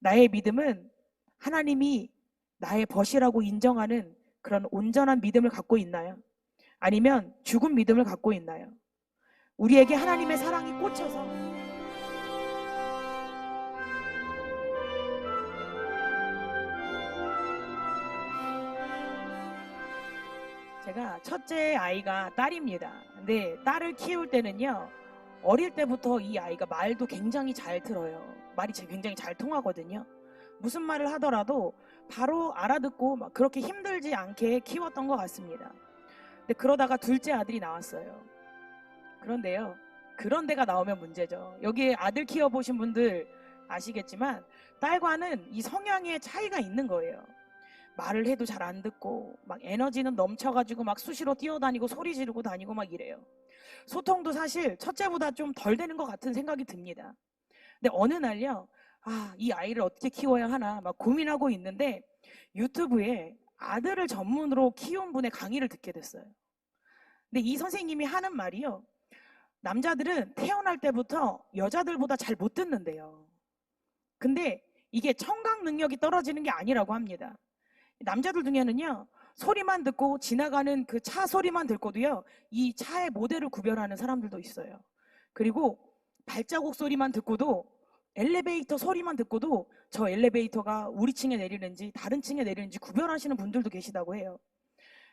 나의 믿음은 하나님이 나의 벗이라고 인정하는 그런 온전한 믿음을 갖고 있나요? 아니면 죽은 믿음을 갖고 있나요? 우리에게 하나님의 사랑이 꽂혀서 제가 첫째 아이가 딸입니다. 근데 딸을 키울 때는요, 어릴 때부터 이 아이가 말도 굉장히 잘 들어요. 말이 굉장히 잘 통하거든요. 무슨 말을 하더라도 바로 알아듣고 막 그렇게 힘들지 않게 키웠던 것 같습니다. 근데 그러다가 둘째 아들이 나왔어요. 그런데요, 그런 데가 나오면 문제죠. 여기 아들 키워보신 분들 아시겠지만 딸과는 이 성향의 차이가 있는 거예요. 말을 해도 잘 안 듣고 막 에너지는 넘쳐가지고 막 수시로 뛰어다니고 소리 지르고 다니고 막 이래요. 소통도 사실 첫째보다 좀 덜 되는 것 같은 생각이 듭니다. 근데 어느 날요, 이 아이를 어떻게 키워야 하나 막 고민하고 있는데 유튜브에 아들을 전문으로 키운 분의 강의를 듣게 됐어요. 근데 이 선생님이 하는 말이요, 남자들은 태어날 때부터 여자들보다 잘 못 듣는데요. 근데 이게 청각 능력이 떨어지는 게 아니라고 합니다. 남자들 중에는요, 소리만 듣고 지나가는 그 차 소리만 듣고도요, 이 차의 모델을 구별하는 사람들도 있어요. 그리고 발자국 소리만 듣고도, 엘리베이터 소리만 듣고도 저 엘리베이터가 우리 층에 내리는지 다른 층에 내리는지 구별하시는 분들도 계시다고 해요.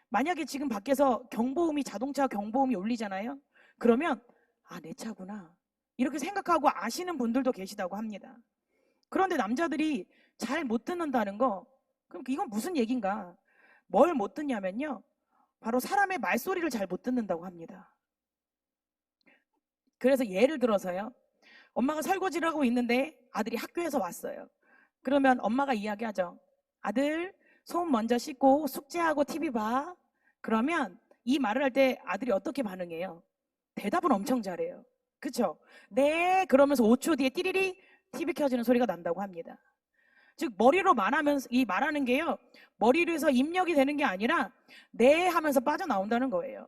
만약에 지금 밖에서 경보음이, 자동차 경보음이 울리잖아요. 그러면 내 차구나 이렇게 생각하고 아시는 분들도 계시다고 합니다. 그런데 남자들이 잘 못 듣는다는 거, 그럼 이건 무슨 얘기인가? 뭘 못 듣냐면요, 바로 사람의 말소리를 잘 못 듣는다고 합니다. 그래서 예를 들어서요, 엄마가 설거지를 하고 있는데 아들이 학교에서 왔어요. 그러면 엄마가 이야기하죠. 아들, 손 먼저 씻고 숙제하고 TV 봐. 그러면 이 말을 할 때 아들이 어떻게 반응해요? 대답은 엄청 잘해요. 그쵸? 네, 그러면서 5초 뒤에 띠리리 TV 켜지는 소리가 난다고 합니다. 즉 머리로 말하면서, 이 말하는 게요, 머리로서 입력이 되는 게 아니라 네 하면서 빠져나온다는 거예요.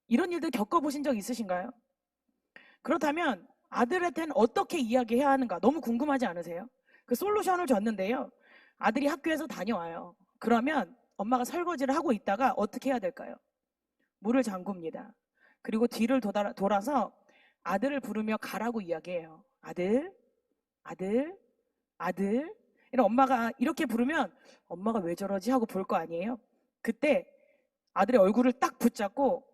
이런 일들 겪어보신 적 있으신가요? 그렇다면 아들한테는 어떻게 이야기해야 하는가 너무 궁금하지 않으세요? 그 솔루션을 줬는데요, 아들이 학교에서 다녀와요. 그러면 엄마가 설거지를 하고 있다가 어떻게 해야 될까요? 물을 잠굽니다. 그리고 뒤를 돌아서 아들을 부르며 가라고 이야기해요. 아들, 아들, 아들. 이런 엄마가 이렇게 부르면 엄마가 왜 저러지 하고 볼 거 아니에요? 그때 아들의 얼굴을 딱 붙잡고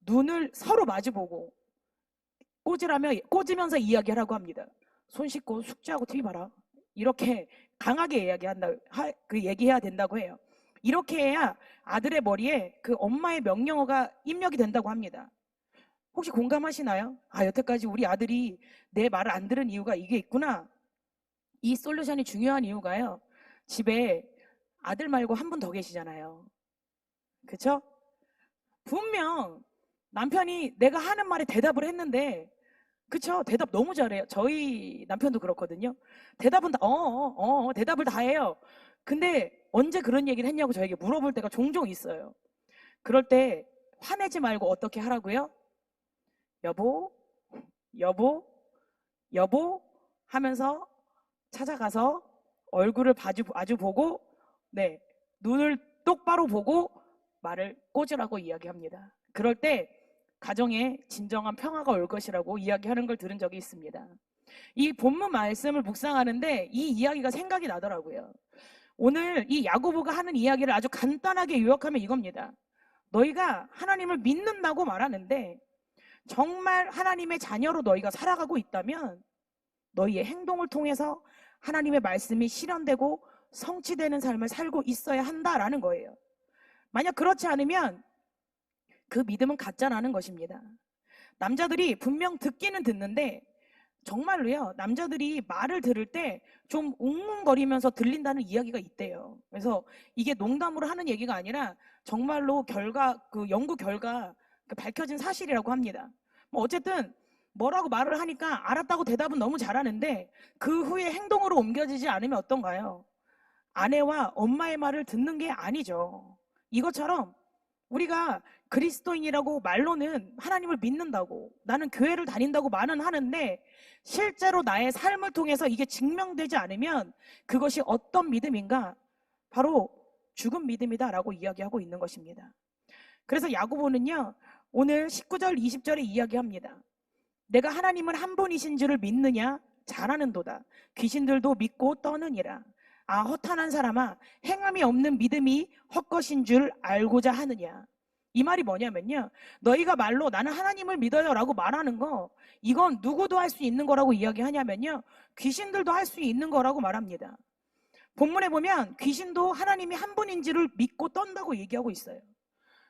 눈을 서로 마주보고 꽂으면서 이야기하라고 합니다. 손 씻고 숙제하고 TV 봐라. 이렇게 강하게 얘기해야 된다고 해요. 이렇게 해야 아들의 머리에 그 엄마의 명령어가 입력이 된다고 합니다. 혹시 공감하시나요? 여태까지 우리 아들이 내 말을 안 들은 이유가 이게 있구나. 이 솔루션이 중요한 이유가요, 집에 아들 말고 한 분 더 계시잖아요. 그쵸? 분명 남편이 내가 하는 말에 대답을 했는데, 그쵸? 대답 너무 잘해요. 저희 남편도 그렇거든요. 대답은 대답을 다 해요. 근데 언제 그런 얘기를 했냐고 저에게 물어볼 때가 종종 있어요. 그럴 때 화내지 말고 어떻게 하라고요? 여보, 여보, 여보 하면서 찾아가서 얼굴을 마주 보고, 네, 눈을 똑바로 보고 말을 꽂으라고 이야기합니다. 그럴 때 가정에 진정한 평화가 올 것이라고 이야기하는 걸 들은 적이 있습니다. 이 본문 말씀을 묵상하는데 이 이야기가 생각이 나더라고요. 오늘 이 야고보가 하는 이야기를 아주 간단하게 요약하면 이겁니다. 너희가 하나님을 믿는다고 말하는데 정말 하나님의 자녀로 너희가 살아가고 있다면 너희의 행동을 통해서 하나님의 말씀이 실현되고 성취되는 삶을 살고 있어야 한다라는 거예요. 만약 그렇지 않으면 그 믿음은 가짜라는 것입니다. 남자들이 분명 듣기는 듣는데 정말로요, 남자들이 말을 들을 때 좀 웅웅거리면서 들린다는 이야기가 있대요. 그래서 이게 농담으로 하는 얘기가 아니라 정말로 연구 결과 밝혀진 사실이라고 합니다. 뭐 어쨌든 뭐라고 말을 하니까 알았다고 대답은 너무 잘하는데 그 후에 행동으로 옮겨지지 않으면 어떤가요? 아내와 엄마의 말을 듣는 게 아니죠. 이것처럼 우리가 그리스도인이라고 말로는 하나님을 믿는다고, 나는 교회를 다닌다고 말은 하는데 실제로 나의 삶을 통해서 이게 증명되지 않으면 그것이 어떤 믿음인가? 바로 죽은 믿음이다라고 이야기하고 있는 것입니다. 그래서 야고보는요, 오늘 19절 20절에 이야기합니다. 내가 하나님은 한 분이신 줄을 믿느냐? 잘하는도다. 귀신들도 믿고 떠느니라. 아, 허탄한 사람아, 행함이 없는 믿음이 헛것인 줄 알고자 하느냐. 이 말이 뭐냐면요, 너희가 말로 나는 하나님을 믿어요 라고 말하는 거, 이건 누구도 할 수 있는 거라고 이야기하냐면요, 귀신들도 할 수 있는 거라고 말합니다. 본문에 보면 귀신도 하나님이 한 분인지를 믿고 떤다고 얘기하고 있어요.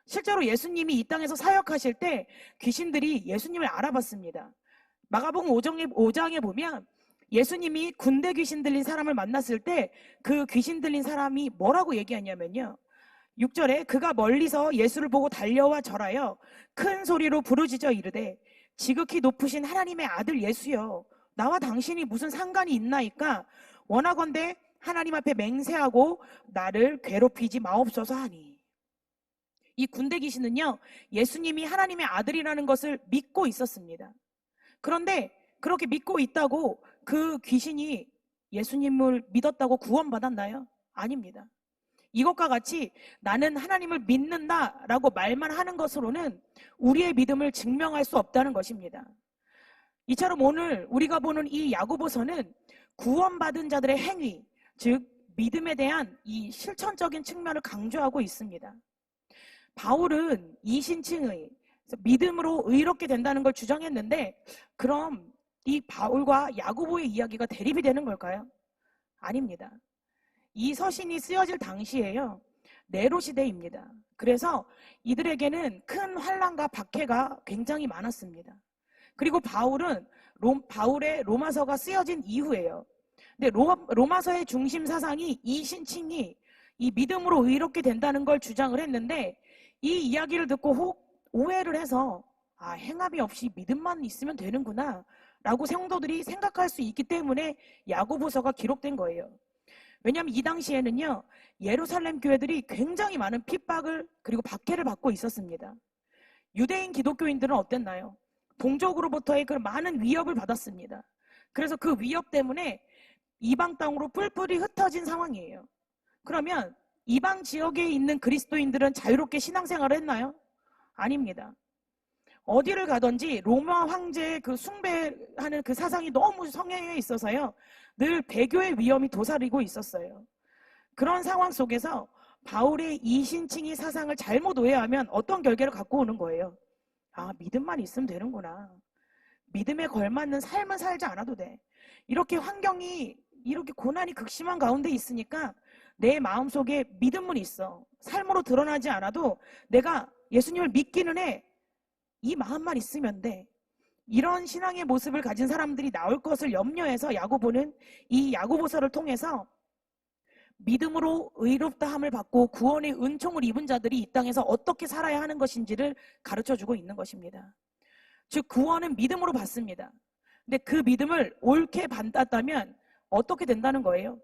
실제로 예수님이 이 땅에서 사역하실 때 귀신들이 예수님을 알아봤습니다. 마가복음 5장에 보면 예수님이 군대 귀신 들린 사람을 만났을 때 그 귀신 들린 사람이 뭐라고 얘기하냐면요, 6절에 그가 멀리서 예수를 보고 달려와 절하여 큰 소리로 부르짖어 이르되 지극히 높으신 하나님의 아들 예수여, 나와 당신이 무슨 상관이 있나이까? 원하건대 하나님 앞에 맹세하고 나를 괴롭히지 마옵소서 하니. 이 군대 귀신은요, 예수님이 하나님의 아들이라는 것을 믿고 있었습니다. 그런데 그렇게 믿고 있다고 그 귀신이 예수님을 믿었다고 구원받았나요? 아닙니다. 이것과 같이 나는 하나님을 믿는다라고 말만 하는 것으로는 우리의 믿음을 증명할 수 없다는 것입니다. 이처럼 오늘 우리가 보는 이 야고보서는 구원받은 자들의 행위, 즉 믿음에 대한 이 실천적인 측면을 강조하고 있습니다. 바울은 이신칭의 믿음으로 의롭게 된다는 걸 주장했는데, 그럼 이 바울과 야고보의 이야기가 대립이 되는 걸까요? 아닙니다. 이 서신이 쓰여질 당시에요, 네로 시대입니다. 그래서 이들에게는 큰 환난과 박해가 굉장히 많았습니다. 그리고 바울의 로마서가 쓰여진 이후에요. 근데 로마서의 중심 사상이 이신칭이 이 믿음으로 의롭게 된다는 걸 주장을 했는데, 이 이야기를 듣고 혹 오해를 해서 아, 행함이 없이 믿음만 있으면 되는구나 라고 성도들이 생각할 수 있기 때문에 야고보서가 기록된 거예요. 왜냐하면 이 당시에는요, 예루살렘 교회들이 굉장히 많은 핍박을 그리고 박해를 받고 있었습니다. 유대인 기독교인들은 어땠나요? 동족으로부터의 그 많은 위협을 받았습니다. 그래서 그 위협 때문에 이방 땅으로 뿔뿔이 흩어진 상황이에요. 그러면 이방 지역에 있는 그리스도인들은 자유롭게 신앙생활을 했나요? 아닙니다. 어디를 가든지 로마 황제의 그 숭배하는 그 사상이 너무 성행해 있어서요, 늘 배교의 위험이 도사리고 있었어요. 그런 상황 속에서 바울의 이신칭이 사상을 잘못 오해하면 어떤 결과를 갖고 오는 거예요? 아, 믿음만 있으면 되는구나. 믿음에 걸맞는 삶은 살지 않아도 돼. 이렇게 환경이, 이렇게 고난이 극심한 가운데 있으니까 내 마음속에 믿음은 있어. 삶으로 드러나지 않아도 내가 예수님을 믿기는 해. 이 마음만 있으면 돼. 이런 신앙의 모습을 가진 사람들이 나올 것을 염려해서 야고보는 이 야고보서를 통해서 믿음으로 의롭다함을 받고 구원의 은총을 입은 자들이 이 땅에서 어떻게 살아야 하는 것인지를 가르쳐주고 있는 것입니다. 즉 구원은 믿음으로 받습니다. 근데 그 믿음을 옳게 받았다면 어떻게 된다는 거예요?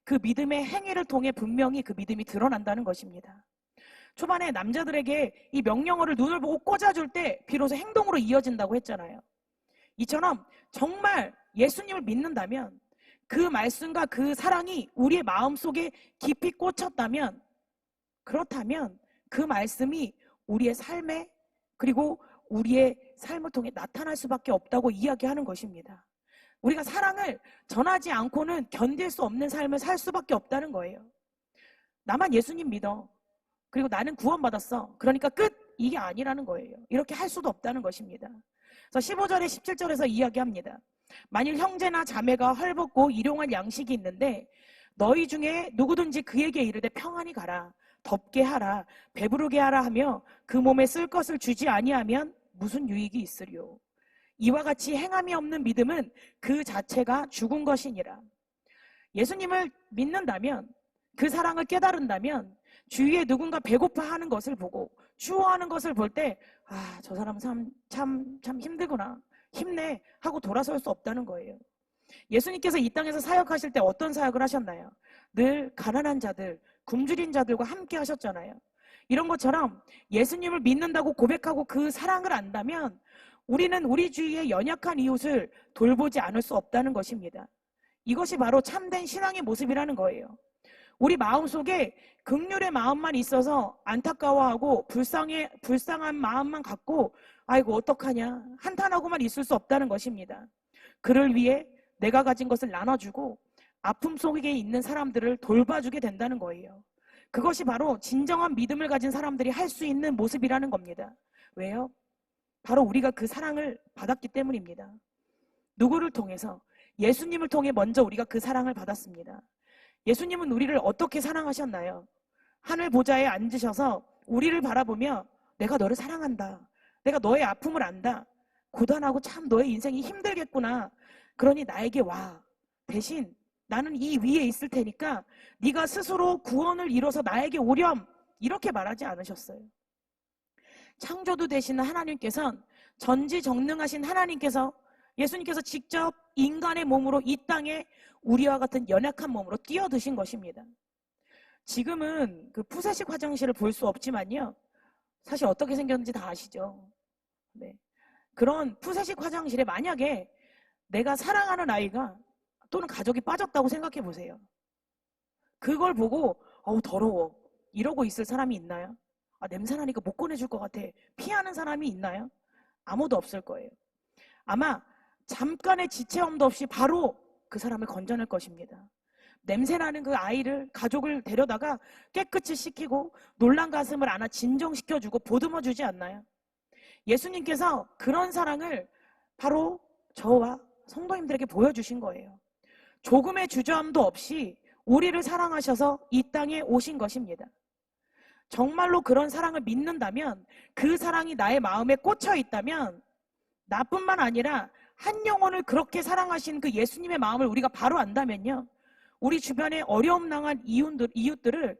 그 믿음의 행위를 통해 분명히 그 믿음이 드러난다는 것입니다. 초반에 남자들에게 이 명령어를 눈을 보고 꽂아줄 때 비로소 행동으로 이어진다고 했잖아요. 이처럼 정말 예수님을 믿는다면, 그 말씀과 그 사랑이 우리의 마음속에 깊이 꽂혔다면, 그렇다면 그 말씀이 우리의 삶에, 그리고 우리의 삶을 통해 나타날 수밖에 없다고 이야기하는 것입니다. 우리가 사랑을 전하지 않고는 견딜 수 없는 삶을 살 수밖에 없다는 거예요. 나만 예수님 믿어. 그리고 나는 구원받았어. 그러니까 끝! 이게 아니라는 거예요. 이렇게 할 수도 없다는 것입니다. 그래서 15절에 17절에서 이야기합니다. 만일 형제나 자매가 헐벗고 일용할 양식이 있는데 너희 중에 누구든지 그에게 이르되 평안히 가라, 덥게 하라, 배부르게 하라 하며 그 몸에 쓸 것을 주지 아니하면 무슨 유익이 있으리요. 이와 같이 행함이 없는 믿음은 그 자체가 죽은 것이니라. 예수님을 믿는다면, 그 사랑을 깨달은다면 주위에 누군가 배고파하는 것을 보고 추워하는 것을 볼 때 아, 저 사람은 참 힘들구나, 힘내 하고 돌아설 수 없다는 거예요. 예수님께서 이 땅에서 사역하실 때 어떤 사역을 하셨나요? 늘 가난한 자들, 굶주린 자들과 함께 하셨잖아요. 이런 것처럼 예수님을 믿는다고 고백하고 그 사랑을 안다면 우리는 우리 주위의 연약한 이웃을 돌보지 않을 수 없다는 것입니다. 이것이 바로 참된 신앙의 모습이라는 거예요. 우리 마음속에 긍휼의 마음만 있어서 안타까워하고 불쌍한 마음만 갖고 아이고 어떡하냐 한탄하고만 있을 수 없다는 것입니다. 그를 위해 내가 가진 것을 나눠주고 아픔 속에 있는 사람들을 돌봐주게 된다는 거예요. 그것이 바로 진정한 믿음을 가진 사람들이 할 수 있는 모습이라는 겁니다. 왜요? 바로 우리가 그 사랑을 받았기 때문입니다. 누구를 통해서? 예수님을 통해 먼저 우리가 그 사랑을 받았습니다. 예수님은 우리를 어떻게 사랑하셨나요? 하늘 보좌에 앉으셔서 우리를 바라보며 내가 너를 사랑한다. 내가 너의 아픔을 안다. 고단하고 참 너의 인생이 힘들겠구나. 그러니 나에게 와. 대신 나는 이 위에 있을 테니까 네가 스스로 구원을 이뤄서 나에게 오렴. 이렇게 말하지 않으셨어요. 창조주 되시는 하나님께서는 전지전능하신 하나님께서 예수님께서 직접 인간의 몸으로 이 땅에 우리와 같은 연약한 몸으로 뛰어드신 것입니다. 지금은 그 푸세식 화장실을 볼 수 없지만요. 사실 어떻게 생겼는지 다 아시죠? 네. 그런 푸세식 화장실에 만약에 내가 사랑하는 아이가 또는 가족이 빠졌다고 생각해 보세요. 그걸 보고 어우 더러워 이러고 있을 사람이 있나요? 아, 냄새나니까 못 꺼내줄 것 같아. 피하는 사람이 있나요? 아무도 없을 거예요. 아마 잠깐의 지체험도 없이 바로 그 사람을 건져낼 것입니다. 냄새나는 그 아이를, 가족을 데려다가 깨끗이 씻기고 놀란 가슴을 안아 진정시켜주고 보듬어주지 않나요? 예수님께서 그런 사랑을 바로 저와 성도님들에게 보여주신 거예요. 조금의 주저함도 없이 우리를 사랑하셔서 이 땅에 오신 것입니다. 정말로 그런 사랑을 믿는다면, 그 사랑이 나의 마음에 꽂혀 있다면 나뿐만 아니라 한 영혼을 그렇게 사랑하신 그 예수님의 마음을 우리가 바로 안다면요, 우리 주변에 어려움 당한 이웃들을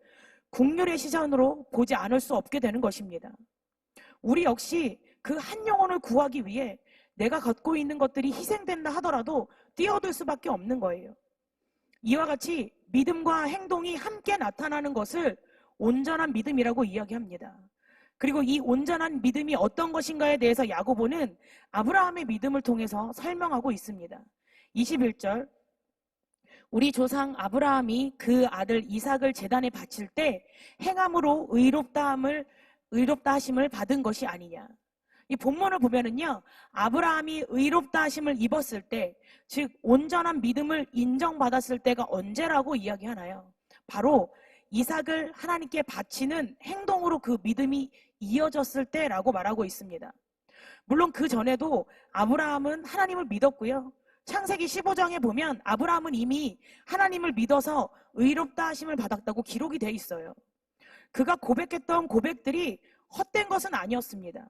긍휼의 시선으로 보지 않을 수 없게 되는 것입니다. 우리 역시 그 한 영혼을 구하기 위해 내가 갖고 있는 것들이 희생된다 하더라도 뛰어들 수밖에 없는 거예요. 이와 같이 믿음과 행동이 함께 나타나는 것을 온전한 믿음이라고 이야기합니다. 그리고 이 온전한 믿음이 어떤 것인가에 대해서 야고보는 아브라함의 믿음을 통해서 설명하고 있습니다. 21절, 우리 조상 아브라함이 그 아들 이삭을 제단에 바칠 때 행함으로 의롭다 하심을 받은 것이 아니냐. 이 본문을 보면은요, 아브라함이 의롭다 하심을 입었을 때, 즉 온전한 믿음을 인정받았을 때가 언제라고 이야기하나요? 바로 이삭을 하나님께 바치는 행동으로 그 믿음이 이어졌을 때라고 말하고 있습니다. 물론 그 전에도 아브라함은 하나님을 믿었고요. 창세기 15장에 보면 아브라함은 이미 하나님을 믿어서 의롭다 하심을 받았다고 기록이 돼 있어요. 그가 고백했던 고백들이 헛된 것은 아니었습니다.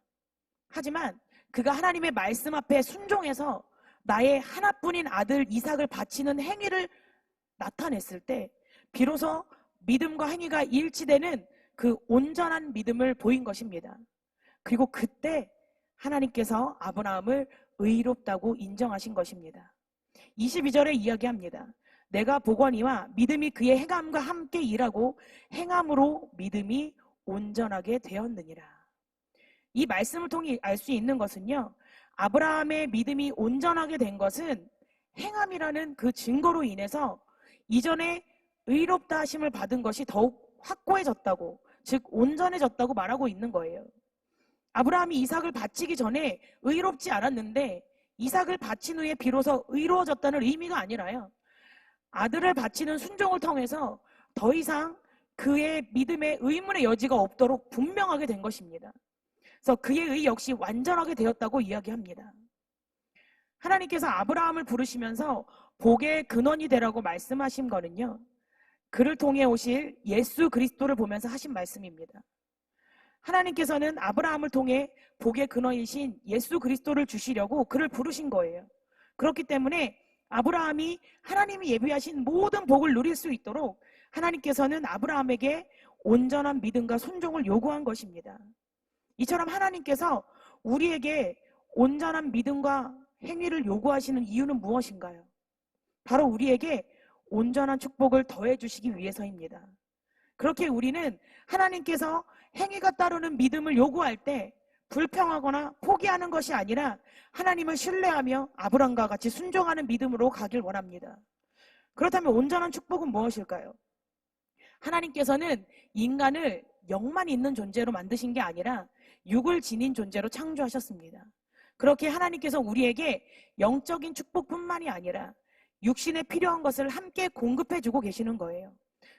하지만 그가 하나님의 말씀 앞에 순종해서 나의 하나뿐인 아들 이삭을 바치는 행위를 나타냈을 때 비로소 믿음과 행위가 일치되는 그 온전한 믿음을 보인 것입니다. 그리고 그때 하나님께서 아브라함을 의롭다고 인정하신 것입니다. 22절에 이야기합니다. 내가 보거니와 믿음이 그의 행함과 함께 일하고 행함으로 믿음이 온전하게 되었느니라. 이 말씀을 통해 알 수 있는 것은요, 아브라함의 믿음이 온전하게 된 것은 행함이라는 그 증거로 인해서 이전에 의롭다 하심을 받은 것이 더욱 확고해졌다고, 즉 온전해졌다고 말하고 있는 거예요. 아브라함이 이삭을 바치기 전에 의롭지 않았는데 이삭을 바친 후에 비로소 의로워졌다는 의미가 아니라요, 아들을 바치는 순종을 통해서 더 이상 그의 믿음에 의문의 여지가 없도록 분명하게 된 것입니다. 그래서 그의 의 역시 완전하게 되었다고 이야기합니다. 하나님께서 아브라함을 부르시면서 복의 근원이 되라고 말씀하신 거는요, 그를 통해 오실 예수 그리스도를 보면서 하신 말씀입니다. 하나님께서는 아브라함을 통해 복의 근원이신 예수 그리스도를 주시려고 그를 부르신 거예요. 그렇기 때문에 아브라함이 하나님이 예비하신 모든 복을 누릴 수 있도록 하나님께서는 아브라함에게 온전한 믿음과 순종을 요구한 것입니다. 이처럼 하나님께서 우리에게 온전한 믿음과 행위를 요구하시는 이유는 무엇인가요? 바로 우리에게 온전한 축복을 더해 주시기 위해서입니다. 그렇게 우리는 하나님께서 행위가 따르는 믿음을 요구할 때 불평하거나 포기하는 것이 아니라 하나님을 신뢰하며 아브람과 같이 순종하는 믿음으로 가길 원합니다. 그렇다면 온전한 축복은 무엇일까요? 하나님께서는 인간을 영만 있는 존재로 만드신 게 아니라 육을 지닌 존재로 창조하셨습니다. 그렇게 하나님께서 우리에게 영적인 축복뿐만이 아니라 육신에 필요한 것을 함께 공급해주고 계시는 거예요.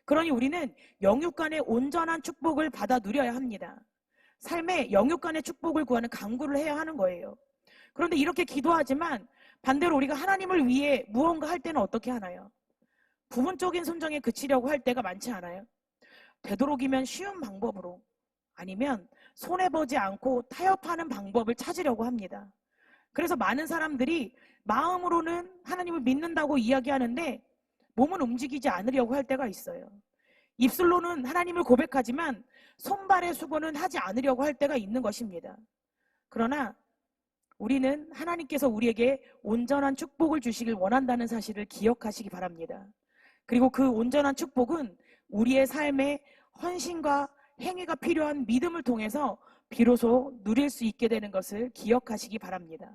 그러니 우리는 영육 간의 온전한 축복을 받아 누려야 합니다. 삶에 영육 간의 축복을 구하는 간구를 해야 하는 거예요. 그런데 이렇게 기도하지만 반대로 우리가 하나님을 위해 무언가 할 때는 어떻게 하나요? 부분적인 순종에 그치려고 할 때가 많지 않아요? 되도록이면 쉬운 방법으로, 아니면 손해보지 않고 타협하는 방법을 찾으려고 합니다. 그래서 많은 사람들이 마음으로는 하나님을 믿는다고 이야기하는데 몸은 움직이지 않으려고 할 때가 있어요. 입술로는 하나님을 고백하지만 손발의 수고는 하지 않으려고 할 때가 있는 것입니다. 그러나 우리는 하나님께서 우리에게 온전한 축복을 주시길 원한다는 사실을 기억하시기 바랍니다. 그리고 그 온전한 축복은 우리의 삶에 헌신과 행위가 필요한 믿음을 통해서 비로소 누릴 수 있게 되는 것을 기억하시기 바랍니다.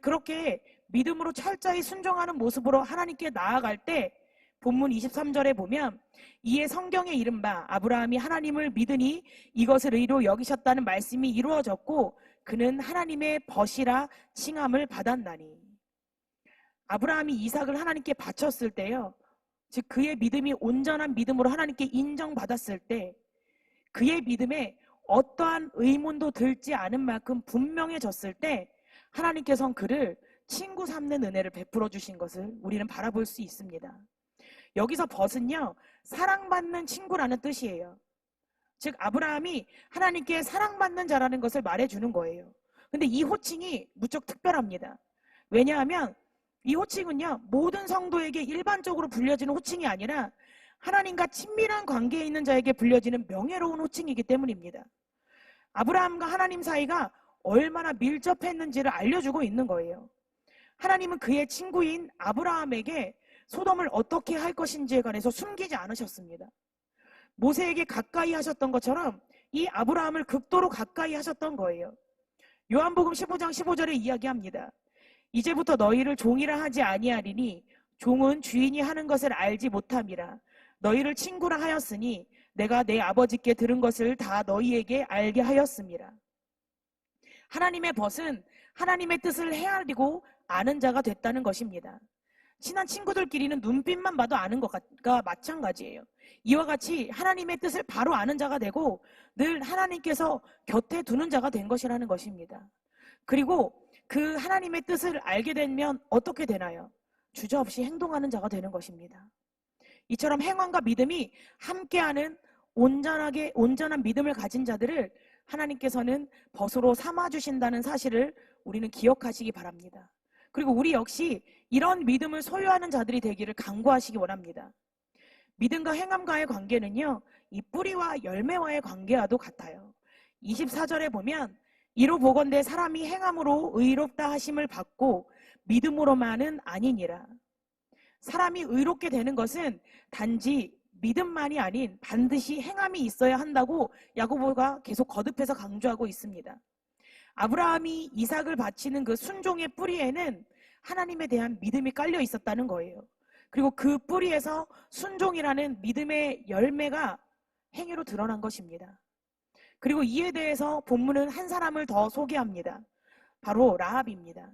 그렇게 믿음으로 철저히 순종하는 모습으로 하나님께 나아갈 때 본문 23절에 보면 이에 성경에 이른바 아브라함이 하나님을 믿으니 이것을 의로 여기셨다는 말씀이 이루어졌고 그는 하나님의 벗이라 칭함을 받았나니. 아브라함이 이삭을 하나님께 바쳤을 때요, 즉 그의 믿음이 온전한 믿음으로 하나님께 인정받았을 때 그의 믿음에 어떠한 의문도 들지 않은 만큼 분명해졌을 때 하나님께서는 그를 친구 삼는 은혜를 베풀어 주신 것을 우리는 바라볼 수 있습니다. 여기서 벗은요, 사랑받는 친구라는 뜻이에요. 즉 아브라함이 하나님께 사랑받는 자라는 것을 말해주는 거예요. 근데 이 호칭이 무척 특별합니다. 왜냐하면 이 호칭은요, 모든 성도에게 일반적으로 불려지는 호칭이 아니라 하나님과 친밀한 관계에 있는 자에게 불려지는 명예로운 호칭이기 때문입니다. 아브라함과 하나님 사이가 얼마나 밀접했는지를 알려주고 있는 거예요. 하나님은 그의 친구인 아브라함에게 소돔을 어떻게 할 것인지에 관해서 숨기지 않으셨습니다. 모세에게 가까이 하셨던 것처럼 이 아브라함을 극도로 가까이 하셨던 거예요. 요한복음 15장 15절에 이야기합니다. 이제부터 너희를 종이라 하지 아니하리니 종은 주인이 하는 것을 알지 못함이라. 너희를 친구라 하였으니 내가 내 아버지께 들은 것을 다 너희에게 알게 하였음이라. 하나님의 벗은 하나님의 뜻을 헤아리고 아는 자가 됐다는 것입니다. 친한 친구들끼리는 눈빛만 봐도 아는 것과 마찬가지예요. 이와 같이 하나님의 뜻을 바로 아는 자가 되고 늘 하나님께서 곁에 두는 자가 된 것이라는 것입니다. 그리고 그 하나님의 뜻을 알게 되면 어떻게 되나요? 주저없이 행동하는 자가 되는 것입니다. 이처럼 행함과 믿음이 함께하는 온전한 믿음을 가진 자들을 하나님께서는 벗으로 삼아주신다는 사실을 우리는 기억하시기 바랍니다. 그리고 우리 역시 이런 믿음을 소유하는 자들이 되기를 간구하시기 원합니다. 믿음과 행함과의 관계는요, 이 뿌리와 열매와의 관계와도 같아요. 24절에 보면 이로 보건대 사람이 행함으로 의롭다 하심을 받고 믿음으로만은 아니니라. 사람이 의롭게 되는 것은 단지 믿음만이 아닌 반드시 행함이 있어야 한다고 야고보가 계속 거듭해서 강조하고 있습니다. 아브라함이 이삭을 바치는 그 순종의 뿌리에는 하나님에 대한 믿음이 깔려 있었다는 거예요. 그리고 그 뿌리에서 순종이라는 믿음의 열매가 행위로 드러난 것입니다. 그리고 이에 대해서 본문은 한 사람을 더 소개합니다. 바로 라합입니다.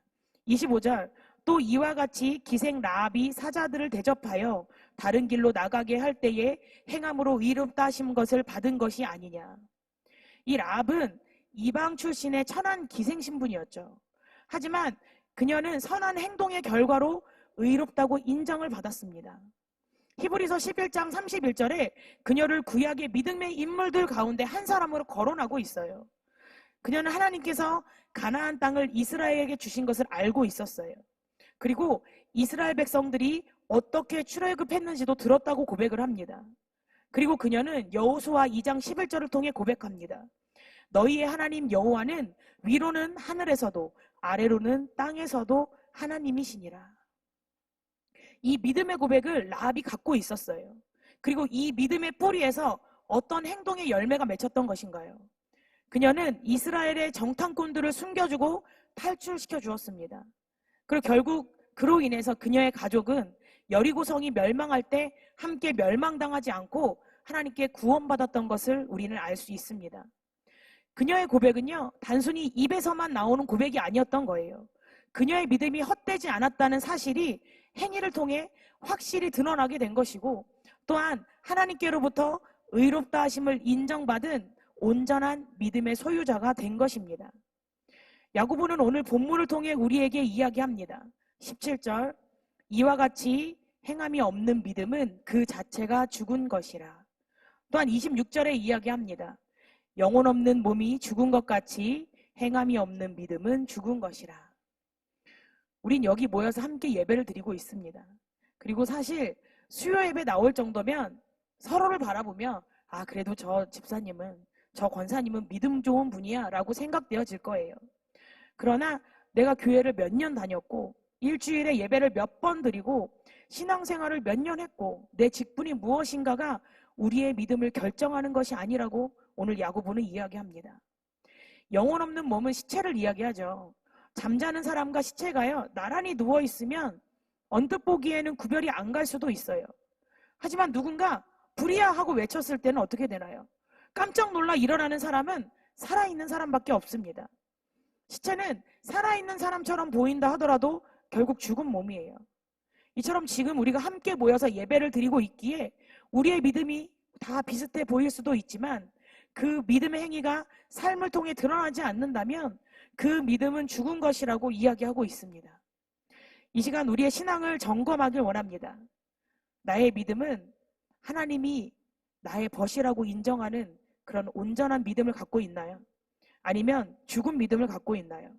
25절, 또 이와 같이 기생 라합이 사자들을 대접하여 다른 길로 나가게 할 때에 행함으로 의롭다 하신 것을 받은 것이 아니냐. 이 라합은 이방 출신의 천한 기생 신분이었죠. 하지만 그녀는 선한 행동의 결과로 의롭다고 인정을 받았습니다. 히브리서 11장 31절에 그녀를 구약의 믿음의 인물들 가운데 한 사람으로 거론하고 있어요. 그녀는 하나님께서 가나안 땅을 이스라엘에게 주신 것을 알고 있었어요. 그리고 이스라엘 백성들이 어떻게 출애굽했는지도 들었다고 고백을 합니다. 그리고 그녀는 여호수아 2장 11절을 통해 고백합니다. 너희의 하나님 여호와는 위로는 하늘에서도 아래로는 땅에서도 하나님이시니라. 이 믿음의 고백을 라합이 갖고 있었어요. 그리고 이 믿음의 뿌리에서 어떤 행동의 열매가 맺혔던 것인가요? 그녀는 이스라엘의 정탐꾼들을 숨겨주고 탈출시켜 주었습니다. 그리고 결국 그로 인해서 그녀의 가족은 여리고성이 멸망할 때 함께 멸망당하지 않고 하나님께 구원받았던 것을 우리는 알 수 있습니다. 그녀의 고백은요, 단순히 입에서만 나오는 고백이 아니었던 거예요. 그녀의 믿음이 헛되지 않았다는 사실이 행위를 통해 확실히 드러나게 된 것이고, 또한 하나님께로부터 의롭다 하심을 인정받은 온전한 믿음의 소유자가 된 것입니다. 야고보는 오늘 본문을 통해 우리에게 이야기합니다. 17절, 이와 같이 행함이 없는 믿음은 그 자체가 죽은 것이라. 또한 26절에 이야기합니다. 영혼 없는 몸이 죽은 것 같이 행함이 없는 믿음은 죽은 것이라. 우린 여기 모여서 함께 예배를 드리고 있습니다. 그리고 사실 수요 예배 나올 정도면 서로를 바라보며 아, 그래도 저 집사님은, 저 권사님은 믿음 좋은 분이야 라고 생각되어질 거예요. 그러나 내가 교회를 몇 년 다녔고 일주일에 예배를 몇 번 드리고 신앙생활을 몇 년 했고 내 직분이 무엇인가가 우리의 믿음을 결정하는 것이 아니라고 오늘 야고보는 이야기합니다. 영혼 없는 몸은 시체를 이야기하죠. 잠자는 사람과 시체가요, 나란히 누워있으면 언뜻 보기에는 구별이 안 갈 수도 있어요. 하지만 누군가 불이야 하고 외쳤을 때는 어떻게 되나요? 깜짝 놀라 일어나는 사람은 살아있는 사람밖에 없습니다. 시체는 살아있는 사람처럼 보인다 하더라도 결국 죽은 몸이에요. 이처럼 지금 우리가 함께 모여서 예배를 드리고 있기에 우리의 믿음이 다 비슷해 보일 수도 있지만 그 믿음의 행위가 삶을 통해 드러나지 않는다면 그 믿음은 죽은 것이라고 이야기하고 있습니다. 이 시간 우리의 신앙을 점검하길 원합니다. 나의 믿음은 하나님이 나의 벗이라고 인정하는 그런 온전한 믿음을 갖고 있나요? 아니면 죽은 믿음을 갖고 있나요?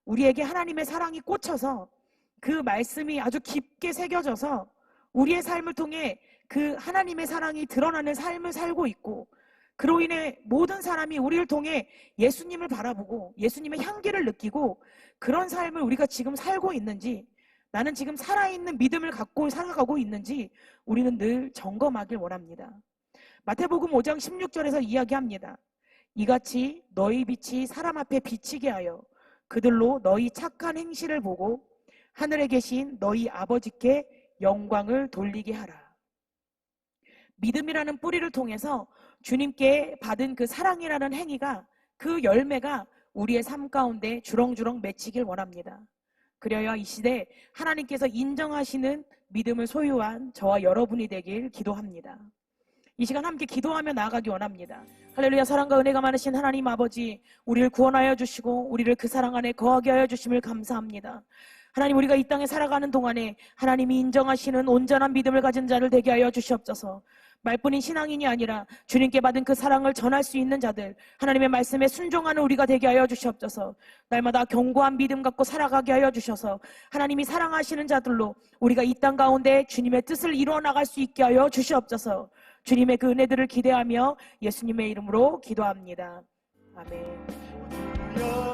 우리에게 하나님의 사랑이 꽂혀서 그 말씀이 아주 깊게 새겨져서 우리의 삶을 통해 그 하나님의 사랑이 드러나는 삶을 살고 있고, 그로 인해 모든 사람이 우리를 통해 예수님을 바라보고 예수님의 향기를 느끼고 그런 삶을 우리가 지금 살고 있는지, 나는 지금 살아있는 믿음을 갖고 살아가고 있는지 우리는 늘 점검하길 원합니다. 마태복음 5장 16절에서 이야기합니다. 이같이 너희 빛이 사람 앞에 비치게 하여 그들로 너희 착한 행실을 보고 하늘에 계신 너희 아버지께 영광을 돌리게 하라. 믿음이라는 뿌리를 통해서 주님께 받은 그 사랑이라는 행위가, 그 열매가 우리의 삶 가운데 주렁주렁 맺히길 원합니다. 그래야 이 시대 하나님께서 인정하시는 믿음을 소유한 저와 여러분이 되길 기도합니다. 이 시간 함께 기도하며 나아가기 원합니다. 할렐루야. 사랑과 은혜가 많으신 하나님 아버지, 우리를 구원하여 주시고 우리를 그 사랑 안에 거하게 하여 주심을 감사합니다. 하나님, 우리가 이 땅에 살아가는 동안에 하나님이 인정하시는 온전한 믿음을 가진 자를 되게 하여 주시옵소서. 말뿐인 신앙인이 아니라 주님께 받은 그 사랑을 전할 수 있는 자들, 하나님의 말씀에 순종하는 우리가 되게 하여 주시옵소서. 날마다 견고한 믿음 갖고 살아가게 하여 주셔서 하나님이 사랑하시는 자들로 우리가 이 땅 가운데 주님의 뜻을 이루어 나갈 수 있게 하여 주시옵소서. 주님의 그 은혜들을 기대하며 예수님의 이름으로 기도합니다. 아멘.